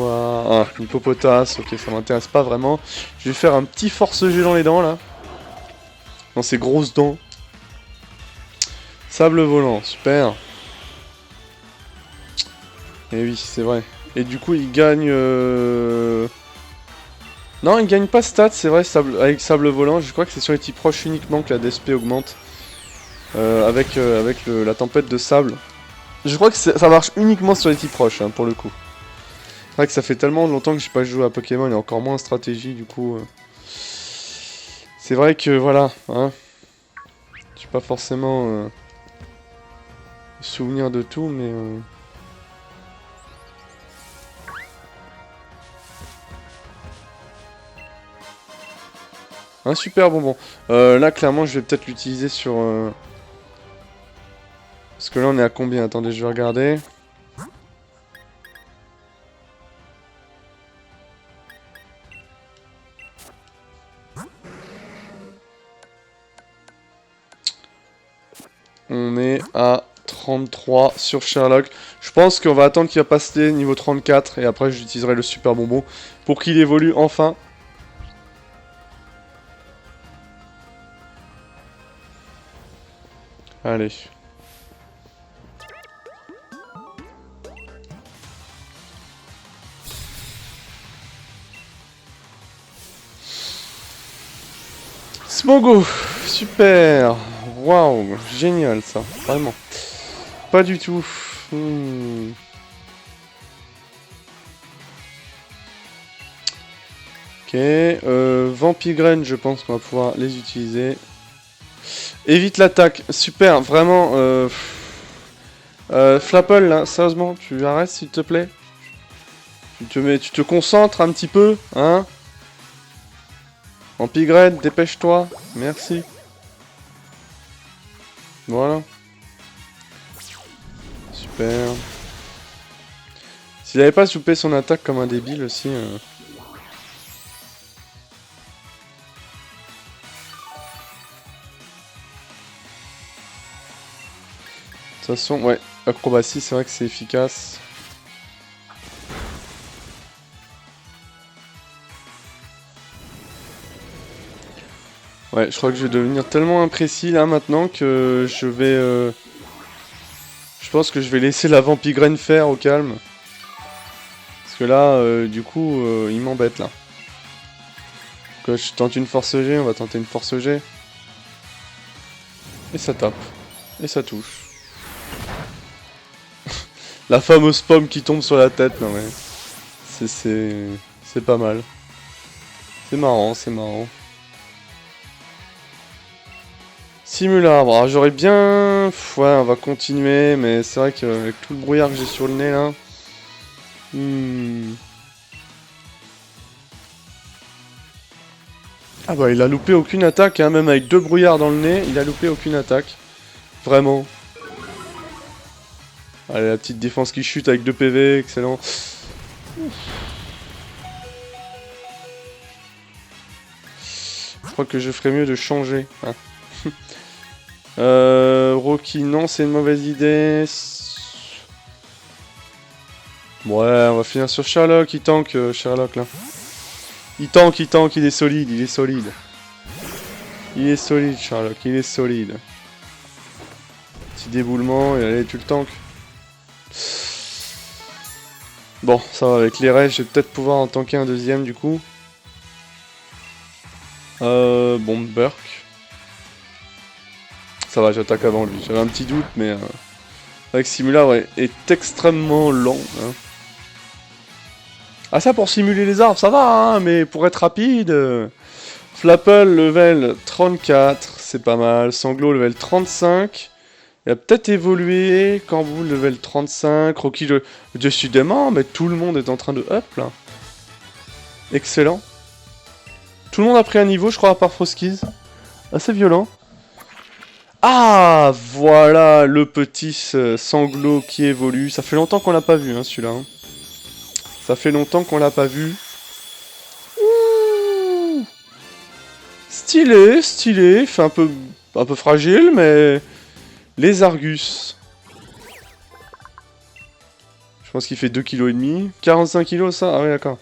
quoi? Ah, Hippopotas, ok, ça m'intéresse pas vraiment. Je vais faire un petit force-G dans les dents, là. Dans ces grosses dents. Sable volant, super. Et oui, c'est vrai. Et du coup, il gagne... Non, il gagne pas stats, c'est vrai, avec sable volant. Je crois que c'est sur les types proches uniquement que la DSP augmente. Avec la tempête de sable. Je crois que ça marche uniquement sur les types proches, hein, pour le coup. C'est vrai que ça fait tellement longtemps que j'ai pas joué à Pokémon et encore moins en stratégie, du coup... C'est vrai que, voilà, hein. J'ai pas forcément... souvenir de tout, mais... Un super bonbon. Là, clairement, je vais peut-être l'utiliser sur... Parce que là, on est à combien? Attendez, je vais regarder. On est à 33 sur Sherlock. Je pense qu'on va attendre qu'il va passer niveau 34. Et après, j'utiliserai le super bonbon pour qu'il évolue enfin. Allez. Smogo, super, waouh, génial ça, vraiment. Pas du tout. Ok, Vampigraine, je pense qu'on va pouvoir les utiliser. Évite l'attaque, super, vraiment. Flapple, là, sérieusement, tu arrêtes s'il te plaît. Tu te concentres un petit peu, hein. Vampigraine, dépêche-toi, merci. Voilà. Super. S'il avait pas soupé son attaque comme un débile aussi... De toute façon, ouais, acrobatie, c'est vrai que c'est efficace. Ouais, je crois que je vais devenir tellement imprécis là maintenant que je vais... Je pense que je vais laisser la Vampigraine faire au calme. Parce que là, du coup, il m'embête là. Donc, je tente une force G, on va tenter une force G. Et ça tape. Et ça touche. La fameuse pomme qui tombe sur la tête, non mais... C'est pas mal. C'est marrant, c'est marrant. Simulabre, alors j'aurais bien... Ouais, on va continuer, mais c'est vrai qu'avec tout le brouillard que j'ai sur le nez là... Ah bah il a loupé aucune attaque, hein, même avec 2 brouillards dans le nez, il a loupé aucune attaque. Vraiment. Allez, la petite défense qui chute avec 2 PV, excellent. Je crois que je ferais mieux de changer. Hein. Rocky, non, c'est une mauvaise idée. Ouais, on va finir sur Sherlock, il tank, Sherlock, là. Il tank, il est solide, il est solide. Il est solide, Sherlock, il est solide. Petit déboulement, et allez, tu le tank. Bon, ça va, avec les rêves, je vais peut-être pouvoir en tanker un deuxième, du coup. Bon, Burk. Ça va, j'attaque avant lui. J'avais un petit doute, mais... avec Simulabre est extrêmement lent, hein. Ah ça pour simuler les arbres, ça va, hein, mais pour être rapide... Flapple level 34, c'est pas mal. Sanglo level 35. Il a peut-être évolué. Kambou level 35. Rocky, décidément, mais tout le monde est en train de up là. Excellent. Tout le monde a pris un niveau, je crois, à part Froskies. Assez violent. Ah, voilà le petit Sanglo qui évolue. Ça fait longtemps qu'on l'a pas vu, hein, celui-là. Hein. Ça fait longtemps qu'on l'a pas vu. Ouh. Stylé, stylé. Fait un peu fragile, mais... Les Argus. Je pense qu'il fait 2,5 kg. 45 kg ça? Ah oui, d'accord.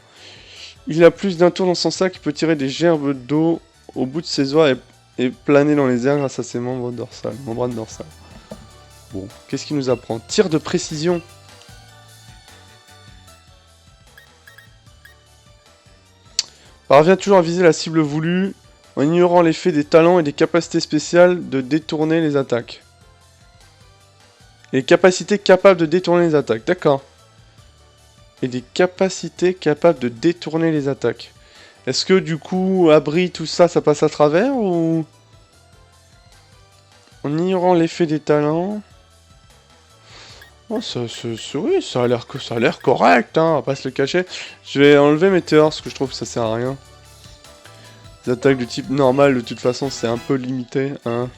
Il a plus d'un tour dans son sac, il peut tirer des gerbes d'eau au bout de ses oies et planer dans les airs grâce à ses membres dorsales. Membrane dorsale. Bon, qu'est-ce qu'il nous apprend? Tir de précision. Parvient toujours à viser la cible voulue en ignorant l'effet des talents et des capacités spéciales de détourner les attaques. Et capacités capables de détourner les attaques, d'accord. Et des capacités capables de détourner les attaques. Est-ce que du coup, abri, tout ça, ça passe à travers ou... En ignorant l'effet des talents... Oh, oui, ça a l'air correct, hein, on va pas se le cacher. Je vais enlever Météore, parce que je trouve que ça sert à rien. Les attaques de type normal, de toute façon, c'est un peu limité, hein.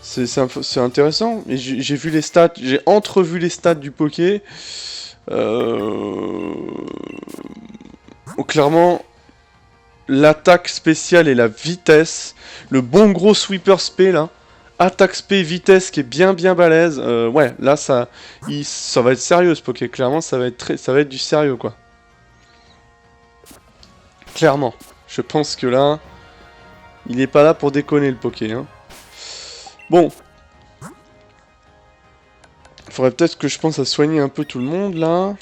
C'est intéressant, et j'ai vu les stats, j'ai entrevu les stats du Poké. Clairement, l'attaque spéciale et la vitesse, le bon gros sweeper spé là, attaque spé, vitesse qui est bien balèze, ouais, là ça va être sérieux ce Poké, clairement ça va être du sérieux quoi. Clairement, je pense que là, il est pas là pour déconner le Poké, hein. Bon. Faudrait peut-être que je pense à soigner un peu tout le monde là.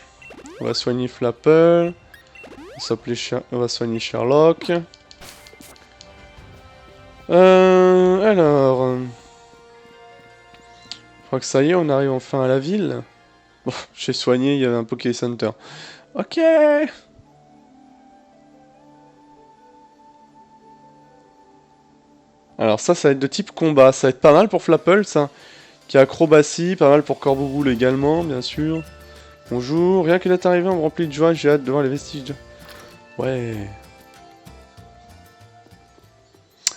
On va soigner Flapple. On va soigner Sherlock. Alors... Je crois que ça y est, on arrive enfin à la ville. Bon, j'ai soigné, il y avait un Poké Center. Ok. Alors ça va être de type combat. Ça va être pas mal pour Flapple, ça. Qui a acrobatie, pas mal pour Corbeauboule également, bien sûr. Bonjour, rien que d'être arrivé, on me remplit de joie, j'ai hâte de voir les vestiges de... Ouais.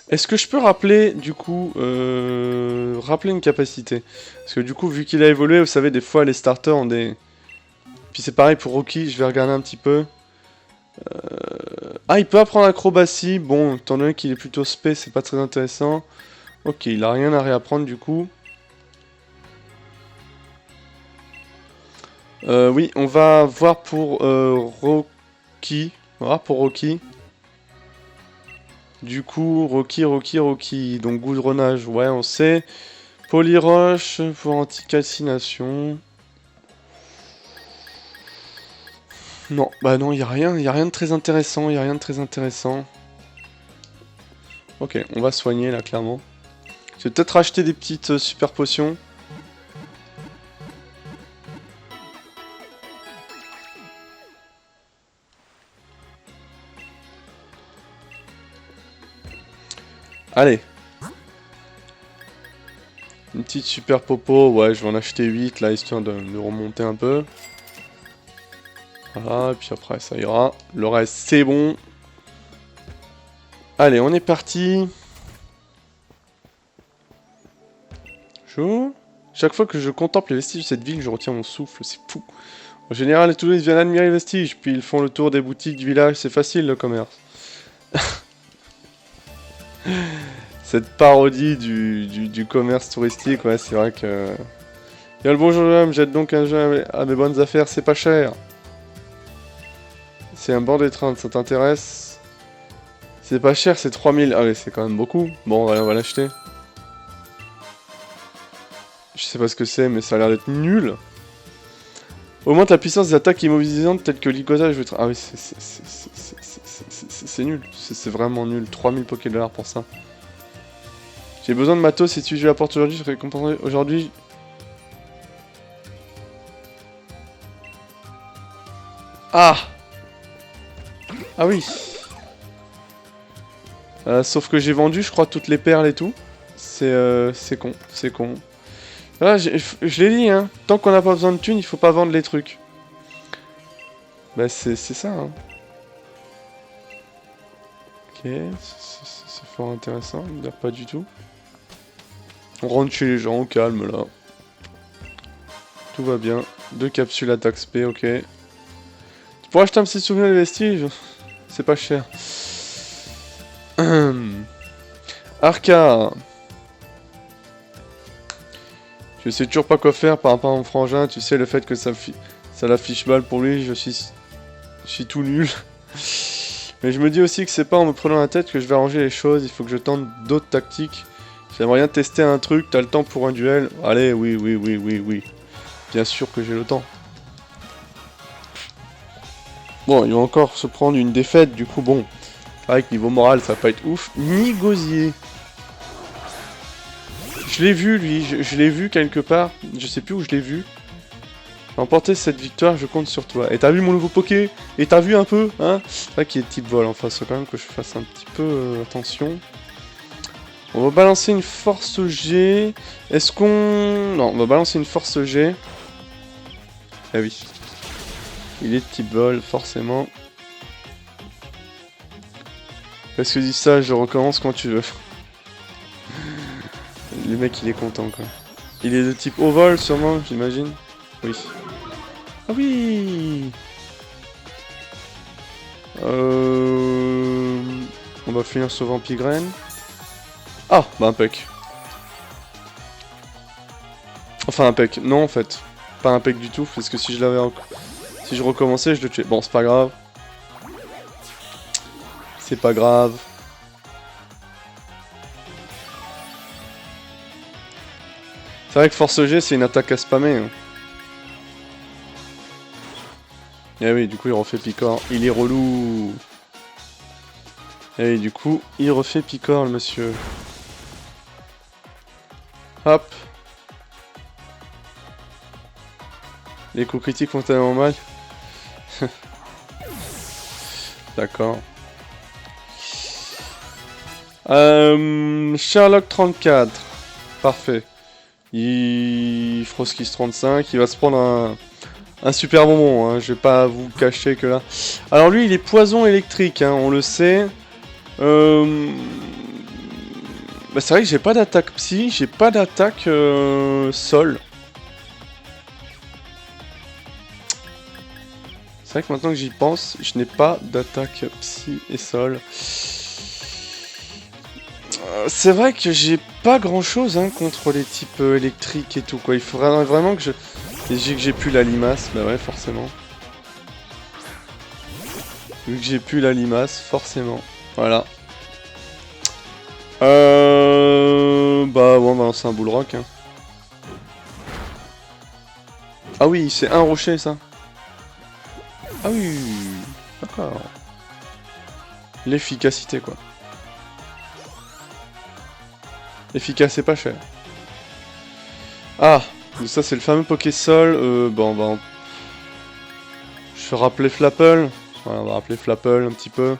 Est-ce que je peux rappeler, du coup, rappeler une capacité? Parce que du coup, vu qu'il a évolué, vous savez, des fois, les starters ont des... Puis c'est pareil pour Rocky, je vais regarder un petit peu. Ah, il peut apprendre acrobatie. Bon, étant donné qu'il est plutôt spé, c'est pas très intéressant. Ok, il a rien à réapprendre, du coup. Oui, on va voir pour Rocky. On va voir pour Rocky. Du coup, Rocky. Donc, goudronnage, ouais, on sait. Polyroche pour anti-calcination. Non, bah non, y a rien de très intéressant, Ok, on va soigner, là, clairement. Je vais peut-être acheter des petites super potions. Allez. Une petite super popo, ouais, je vais en acheter 8 là, histoire de remonter un peu. Voilà, et puis après ça ira. Le reste, c'est bon. Allez, on est parti. Chaud. Chaque fois que je contemple les vestiges de cette ville, je retiens mon souffle, c'est fou. En général, les touristes viennent admirer les vestiges, puis ils font le tour des boutiques du village, c'est facile le commerce. Cette parodie du commerce touristique, ouais, c'est vrai que... Bien le bonjour, je me jette donc un jeu à mes bonnes affaires, c'est pas cher. C'est un banc d'étreinte, ça t'intéresse? C'est pas cher, c'est 3000. Ah ouais, c'est quand même beaucoup. Bon, on va l'acheter. Je sais pas ce que c'est, mais ça a l'air d'être nul. Augmente la puissance des attaques immobilisantes telles que l'icosage. Ah oui, c'est nul. C'est vraiment nul. 3000 $, pour ça. J'ai besoin de matos, si tu je l'apporte aujourd'hui, je récompenserai aujourd'hui. Ah! Ah oui. Sauf que j'ai vendu, je crois, toutes les perles et tout. C'est con, c'est con. Là, je l'ai dit, hein. Tant qu'on n'a pas besoin de thunes, il faut pas vendre les trucs. Bah, c'est ça, hein. Ok, c'est fort intéressant, dire pas du tout. On rentre chez les gens, au calme, là. Tout va bien. 2 capsules attaque SP, ok. Tu pourrais acheter un petit souvenir des vestiges? C'est pas cher. Arca. Je sais toujours pas quoi faire par rapport à mon frangin. Tu sais, le fait que ça l'affiche mal pour lui, je suis tout nul. Mais je me dis aussi que c'est pas en me prenant la tête que je vais arranger les choses. Il faut que je tente d'autres tactiques. J'aimerais bien tester un truc. T'as le temps pour un duel? Allez, oui, oui, oui, oui, oui. Bien sûr que j'ai le temps. Bon, il va encore se prendre une défaite. Du coup, bon. C'est vrai que niveau moral, ça va pas être ouf. Ni Gosier. Je l'ai vu, lui. Je l'ai vu quelque part. Je sais plus où je l'ai vu. Remporter cette victoire, je compte sur toi. Et t'as vu mon nouveau Poké? Et t'as vu un peu, hein? C'est vrai qu'il est type vol, enfin, faut quand même que je fasse un petit peu attention. On va balancer une force G. Est-ce qu'on... Non, on va balancer une force G. Ah oui. Il est type vol, forcément. Parce que dis ça, je recommence quand tu veux. Le mec, il est content, quoi. Il est de type au vol, sûrement, j'imagine. Oui. Ah oui. On va finir sur Vampigraine. Ah, bah un Peck. Enfin un Peck, non en fait. Pas un Peck du tout, parce que si je l'avais encore... Si je recommençais, je le tuais. Bon, c'est pas grave. C'est pas grave. C'est vrai que Force G, c'est une attaque à spammer. Hein. Et oui, du coup, il refait Picor. Il est relou. Et du coup, il refait Picor, le monsieur. Hop. Les coups critiques font tellement mal. D'accord. Sherlock 34. Parfait. Froskis 35. Il va se prendre un super bonbon. Hein. Je vais pas vous cacher que là. Alors lui, il est poison électrique. Hein, on le sait. Bah, c'est vrai que j'ai pas d'attaque psy. J'ai pas d'attaque sol. C'est vrai que maintenant que j'y pense, je n'ai pas d'attaque psy et sol. C'est vrai que j'ai pas grand chose hein, contre les types électriques et tout quoi. Il faudrait vraiment que je... j'ai plus la limace, bah ouais forcément. Vu que j'ai plus la limace, forcément. Voilà. Bah bon, bah c'est un bullrock. Hein. Ah oui, c'est un rocher ça. Ah oui, d'accord. L'efficacité quoi. Efficace et pas cher. Ah, ça c'est le fameux Poké-Sol. Bon, bah, je vais rappeler Flapple. Voilà, on va rappeler Flapple un petit peu.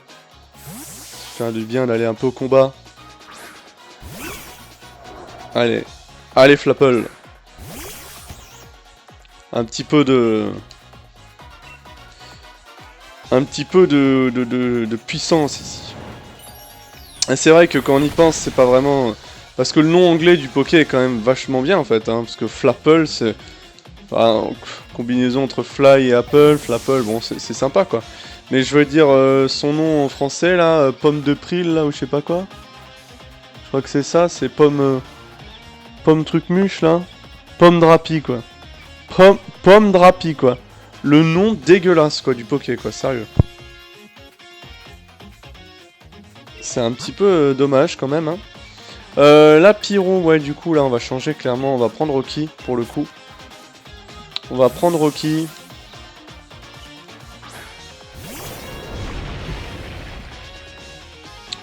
Ça fait du bien d'aller un peu au combat. Allez, allez Flapple. Un petit peu de... Un petit peu de puissance ici. Et c'est vrai que quand on y pense, c'est pas vraiment... Parce que le nom anglais du Poké est quand même vachement bien en fait, hein, parce que Flapple c'est... Enfin, combinaison entre Fly et Apple, Flapple, bon c'est sympa quoi. Mais je veux dire, son nom en français là, Pomme de Pril là, ou je sais pas quoi. Je crois que c'est ça, c'est Pomme... Pomme truc muche là. Pomme Drapi quoi. Pomme Drapi quoi. Le nom dégueulasse quoi du Poké quoi, sérieux. C'est un petit peu dommage quand même hein. Là, Pyro, ouais, du coup, là, on va changer, clairement. On va prendre Rocky, pour le coup. On va prendre Rocky.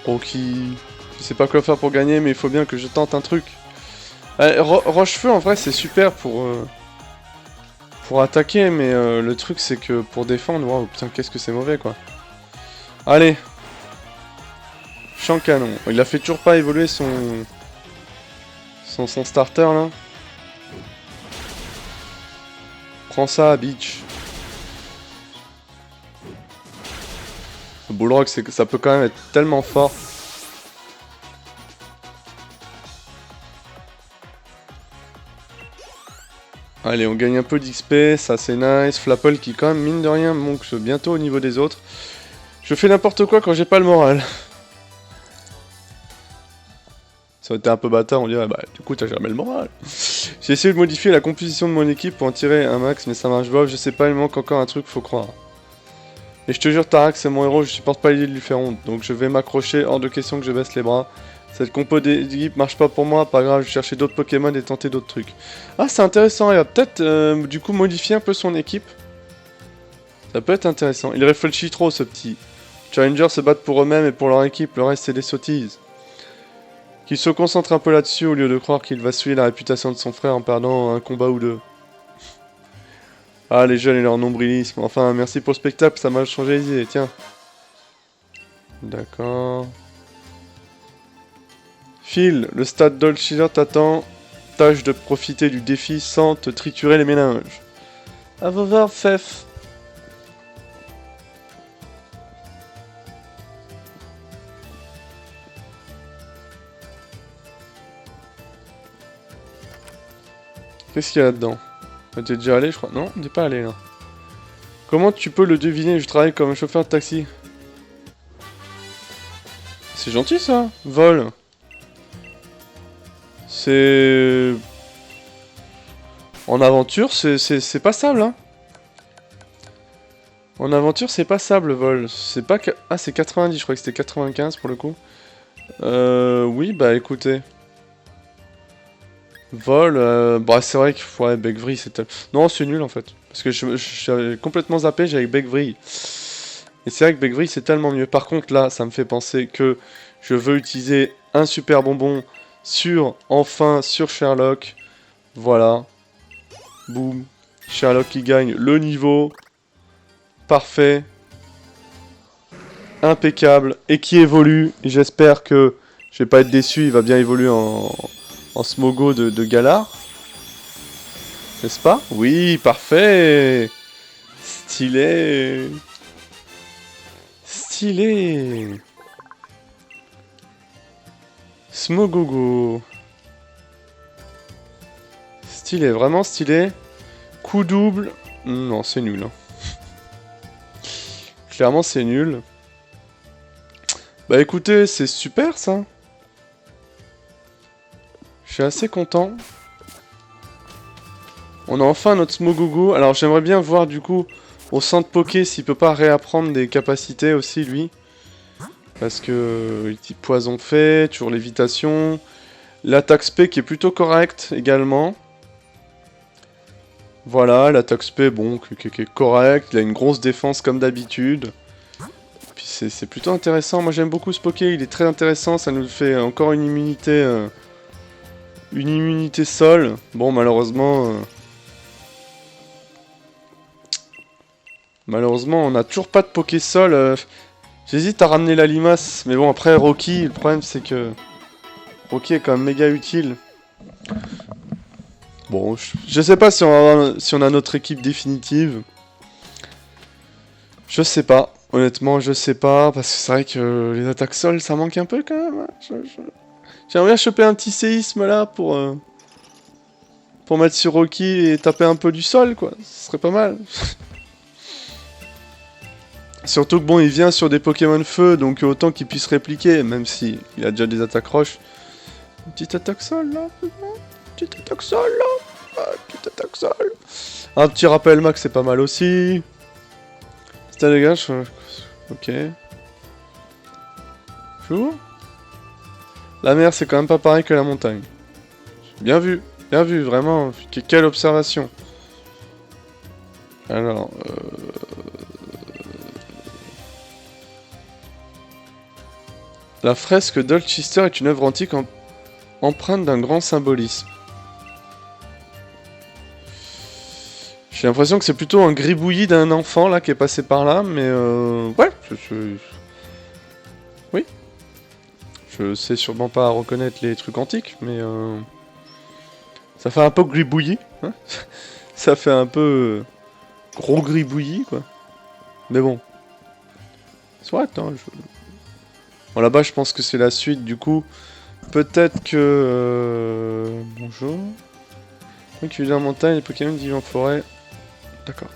Rocky... Je sais pas quoi faire pour gagner, mais il faut bien que je tente un truc. Rochefeu, en vrai, c'est super pour attaquer, mais le truc, c'est que pour défendre... Waouh, putain, qu'est-ce que c'est mauvais, quoi. Allez. Champ canon. Il a fait toujours pas évoluer son starter là. Prends ça, bitch. Le Bullrock, c'est que ça peut quand même être tellement fort. Allez, on gagne un peu d'XP, ça c'est nice. Flapple qui quand même, mine de rien, monte bientôt au niveau des autres. Je fais n'importe quoi quand j'ai pas le moral. Ça aurait été un peu bâtard, on dirait, bah du coup t'as jamais le moral. J'ai essayé de modifier la composition de mon équipe pour en tirer un max, mais ça marche pas. Je sais pas, il me manque encore un truc, faut croire. Et je te jure, Tarak, c'est mon héros, je supporte pas l'idée de lui faire honte. Donc je vais m'accrocher, hors de question que je baisse les bras. Cette compo d'équipe marche pas pour moi, pas grave, je vais chercher d'autres Pokémon et tenter d'autres trucs. Ah, c'est intéressant, il va peut-être du coup modifier un peu son équipe. Ça peut être intéressant. Il réfléchit trop, ce petit. Challengers se battent pour eux-mêmes et pour leur équipe, le reste c'est des sottises. Qu'il se concentre un peu là-dessus au lieu de croire qu'il va souiller la réputation de son frère en perdant un combat ou deux. Ah, les jeunes et leur nombrilisme. Enfin, merci pour le spectacle, ça m'a changé les idées, tiens. D'accord. Phil, le stade Dolchiller t'attend. Tâche de profiter du défi sans te triturer les méninges. À vos ordres, Fef. Qu'est-ce qu'il y a là-dedans? T'es déjà allé, je crois. Non, t'es pas allé là. Comment tu peux le deviner? Je travaille comme un chauffeur de taxi. C'est gentil ça, vol. C'est... En aventure, c'est passable, hein. En aventure, c'est passable, vol. C'est pas... Ah, c'est 90, je crois que c'était 95 pour le coup. Oui, bah écoutez. Vol, bah c'est vrai qu'il faut... Ouais, Beckvry, c'était... Non, c'est nul en fait. Parce que j'avais complètement zappé, j'avais Beckvry. Et c'est vrai que Beckvry, c'est tellement mieux. Par contre, là, ça me fait penser que je veux utiliser un super bonbon enfin, sur Sherlock. Voilà. Boum. Sherlock qui gagne le niveau. Parfait. Impeccable. Et qui évolue. Et j'espère que je vais pas être déçu. Il va bien évoluer en Smogo de Galar. N'est-ce pas? Oui, parfait. Stylé. Stylé. Smogogo. Stylé, vraiment stylé. Coup double. Non, c'est nul. Hein. Clairement, c'est nul. Bah écoutez, c'est super ça. Je suis assez content. On a enfin notre Smogogo. Alors j'aimerais bien voir du coup au centre Poké s'il peut pas réapprendre des capacités aussi lui. Parce que type poison fait, toujours lévitation. L'attaque spé qui est plutôt correcte également. Voilà, l'attaque spé, bon, qui est correct. Il a une grosse défense comme d'habitude. Puis c'est plutôt intéressant. Moi j'aime beaucoup ce Poké, il est très intéressant. Ça nous fait encore une immunité sol. Bon, malheureusement... Malheureusement, on n'a toujours pas de Poké sol. J'hésite à ramener la limace. Mais bon, après, Rocky, le problème c'est que... Rocky est quand même méga utile. Bon, je sais pas si on a notre équipe définitive. Je sais pas. Honnêtement, je sais pas. Parce que c'est vrai que les attaques sol, ça manque un peu quand même. J'aimerais bien choper un petit séisme là pour mettre sur Rocky et taper un peu du sol, quoi. Ce serait pas mal. Surtout que bon, il vient sur des Pokémon feu, donc autant qu'il puisse répliquer, même si il a déjà des attaques roches. Une petite attaque sol là. Petite attaque sol là. Petite attaque sol. Un petit rappel max, c'est pas mal aussi. C'était les gars, ok. Chou. La mer, c'est quand même pas pareil que la montagne. Bien vu, vraiment. Quelle observation. Alors, la fresque d'Olchester est une œuvre antique empreinte d'un grand symbolisme. J'ai l'impression que c'est plutôt un gribouillis d'un enfant là qui est passé par là, mais ouais, oui. Je sais sûrement pas reconnaître les trucs antiques, mais ça fait un peu gribouillis, hein. Ça fait un peu gros gribouillis, quoi. Mais bon. Soit, hein, bon, là-bas, je pense que c'est la suite, du coup. Peut-être que... Bonjour. Donc, tu vis dans la montagne, les Pokémon vivent en forêt. D'accord.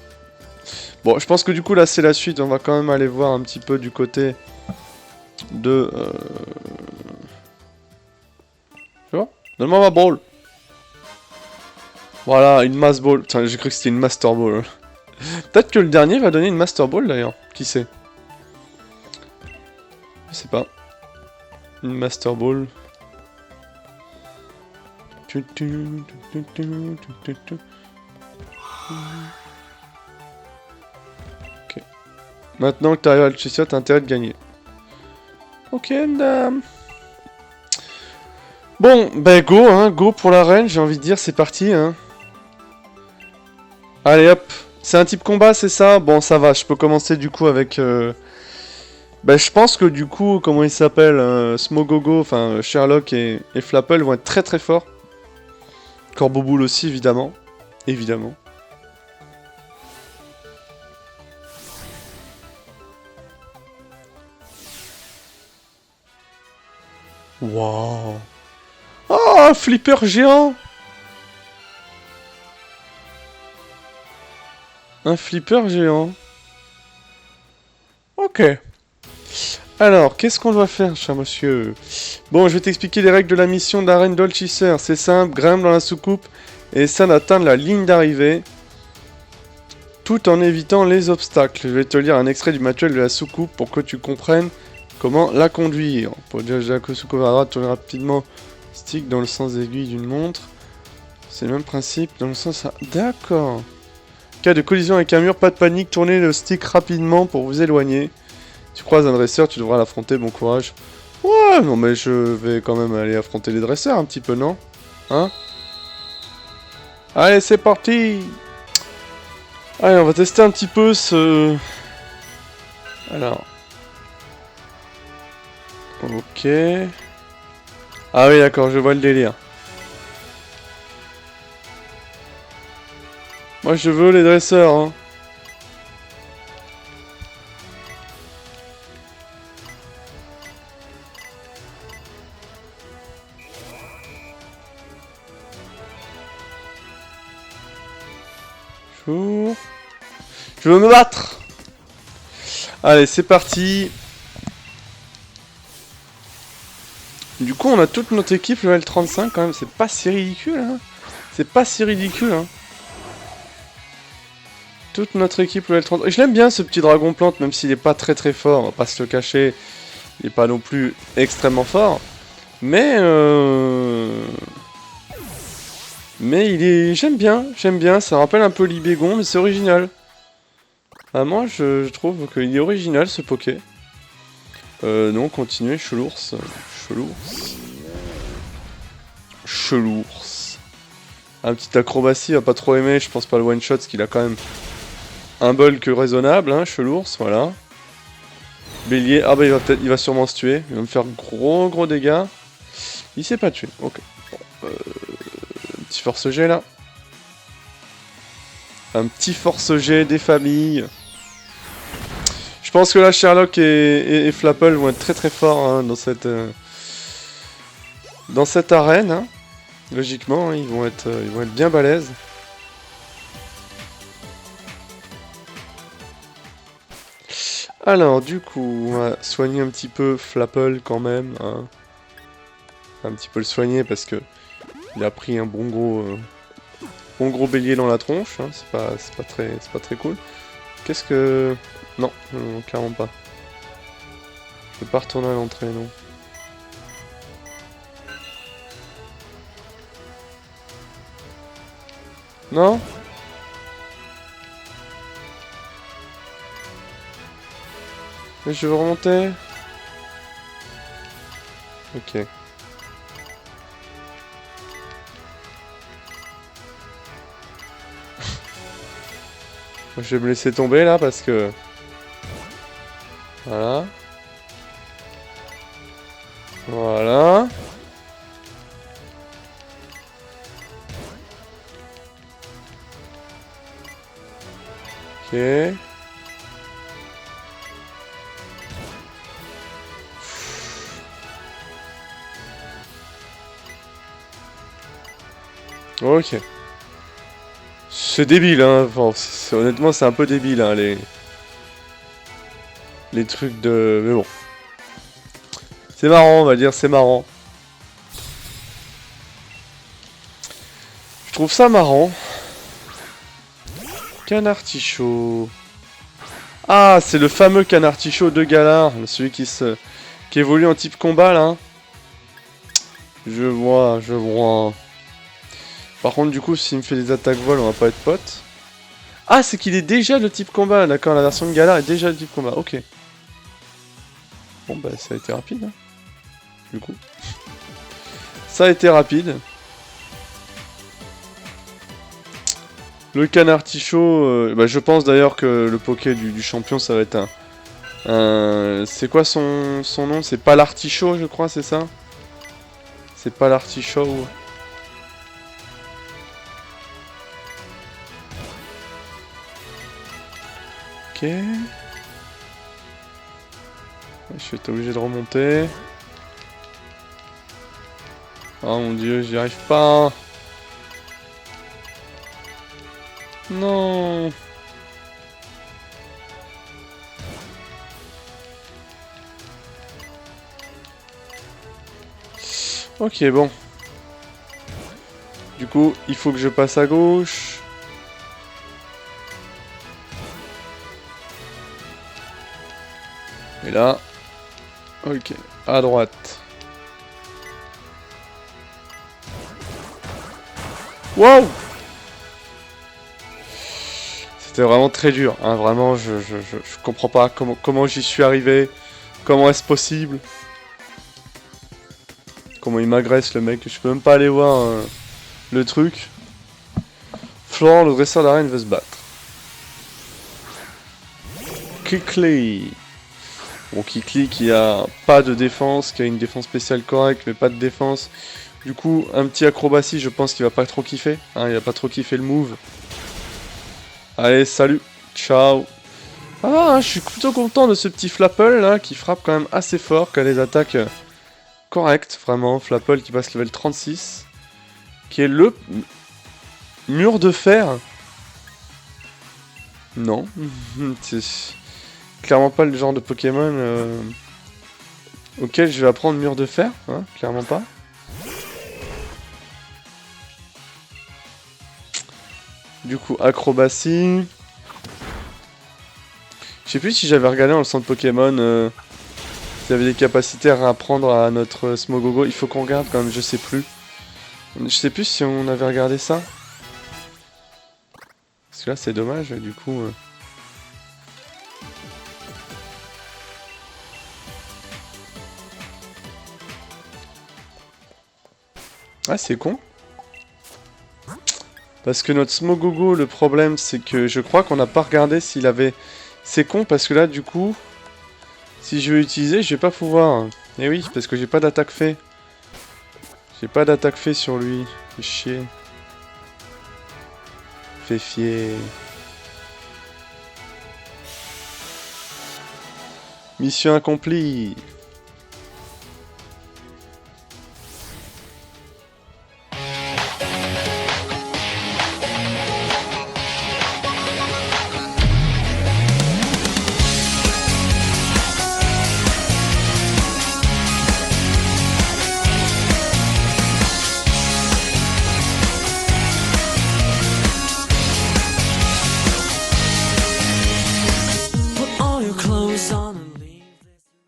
Bon, je pense que du coup, là, c'est la suite. On va quand même aller voir un petit peu du côté de... Tu vois? Donne-moi ma balle. Voilà, une Mass Ball. Putain, j'ai cru que c'était une Master Ball. Peut-être que le dernier va donner une Master Ball d'ailleurs. Qui sait? Je sais pas. Une Master Ball. Ok. Maintenant que t'arrives à Alchessia, t'as intérêt de gagner. Ok, madame. Bon, bah go, hein, go pour l'arène, j'ai envie de dire, c'est parti, hein. Allez hop, c'est un type combat, c'est ça? Bon, ça va, je peux commencer du coup avec... Bah je pense que du coup, comment il s'appelle, Smogogo, enfin Sherlock et Flapple vont être très très forts. Corboboule aussi, évidemment. Évidemment. Waouh. Oh, un flipper géant. Un flipper géant. Ok. Alors, qu'est-ce qu'on doit faire, cher monsieur? Bon, je vais t'expliquer les règles de la mission de la reine Dolchisseur. C'est simple, grimpe dans la soucoupe et essaie d'atteindre la ligne d'arrivée tout en évitant les obstacles. Je vais te lire un extrait du manuel de la soucoupe pour que tu comprennes comment la conduire. Pour diriger la soucoupe à droite, tourner rapidement stick dans le sens aiguille d'une montre. C'est le même principe dans le sens... D'accord. Cas de collision avec un mur, pas de panique, tournez le stick rapidement pour vous éloigner. Tu croises un dresseur, tu devras l'affronter, bon courage. Ouais, non mais je vais quand même aller affronter les dresseurs un petit peu, non? Hein? Allez, c'est parti! Allez, on va tester un petit peu ce... Alors... Ok... Ah oui, d'accord, je vois le délire. Moi, je veux les dresseurs, hein. Je veux me battre. Allez, c'est parti. Du coup, on a toute notre équipe level 35 quand même. C'est pas si ridicule, hein. C'est pas si ridicule, hein. Toute notre équipe level 30. Je l'aime bien ce petit dragon plante, même s'il est pas très très fort. On va pas se le cacher. Il est pas non plus extrêmement fort. Mais il est... J'aime bien. Ça rappelle un peu Libégon, mais c'est original. Vraiment, je trouve qu'il est original ce Poké. Non, continuez, Chelours. Chelours. Un petit acrobatie, il va pas trop aimer, je pense pas le one shot, parce qu'il a quand même un bulk raisonnable, hein, Chelours, voilà. Bélier, ah bah il va sûrement se tuer, il va me faire gros dégâts. Il s'est pas tué, ok. Bon, petit force G là. Un petit force G des familles. Je pense que là Sherlock et Flapple vont être très très forts hein, dans cette arène. Hein. Logiquement, hein, ils vont être bien balèzes. Alors du coup, on va soigner un petit peu Flapple quand même. Hein. Un petit peu le soigner parce que il a pris un bon gros bélier dans la tronche. Hein. C'est pas très cool. Qu'est-ce que... Non, clairement pas. Je peux pas retourner à l'entrée, non. Non? Mais je veux remonter. Ok. Je vais me laisser tomber là parce que... Voilà. Voilà. Ok. Ok. C'est débile, hein. Enfin, honnêtement, c'est un peu débile, hein, les trucs de... Mais bon. C'est marrant, on va dire, c'est marrant. Je trouve ça marrant. Canartichaud. Ah, c'est le fameux Canartichaud de Galar, celui qui évolue en type combat là. Je vois, je vois. Par contre, du coup, s'il me fait des attaques vol, on va pas être potes. Ah, c'est qu'il est déjà le type combat, d'accord, la version de Galar est déjà le type combat, ok. Bon, bah, ça a été rapide, hein, du coup. Ça a été rapide. Le Canartichaud, bah, je pense d'ailleurs que le Poké du champion, ça va être un... c'est quoi son nom? C'est pas l'artichaut, je crois, c'est ça? C'est pas l'artichaut. Ok. Je vais être obligé de remonter. Oh mon dieu, j'y arrive pas. Non. Ok, bon. Du coup, il faut que je passe à gauche. Et là. Ok, à droite. Wow! C'était vraiment très dur, hein, vraiment, je comprends pas comment j'y suis arrivé. Comment est-ce possible? Comment il m'agresse le mec, je peux même pas aller voir le truc. Florent, le dresseur d'arène, veut se battre. Kikli. Bon, Kikli qui a pas de défense, qui a une défense spéciale correcte, mais pas de défense. Du coup, un petit acrobatie, je pense qu'il va pas trop kiffer. Hein, il va pas trop kiffer le move. Allez, salut, ciao. Ah, je suis plutôt content de ce petit Flapple là, qui frappe quand même assez fort, qui a des attaques correctes, vraiment. Flapple qui passe level 36. Qui est le mur de fer. Non, c'est clairement pas le genre de Pokémon auquel je vais apprendre mur de fer, hein, clairement pas. Du coup, acrobatie. Je sais plus si j'avais regardé dans le centre Pokémon s'il y avait des capacités à apprendre à notre Smogogo. Il faut qu'on regarde quand même, je sais plus. Je sais plus si on avait regardé ça. Parce que là, c'est dommage, du coup... Ah, c'est con. Parce que notre Smogogo, le problème, c'est que je crois qu'on n'a pas regardé s'il avait... C'est con, parce que là, du coup... Si je veux utiliser, je vais pas pouvoir. Eh oui, parce que j'ai pas d'attaque fait. J'ai pas d'attaque fait sur lui. Fait chier. Fait fier. Mission accomplie.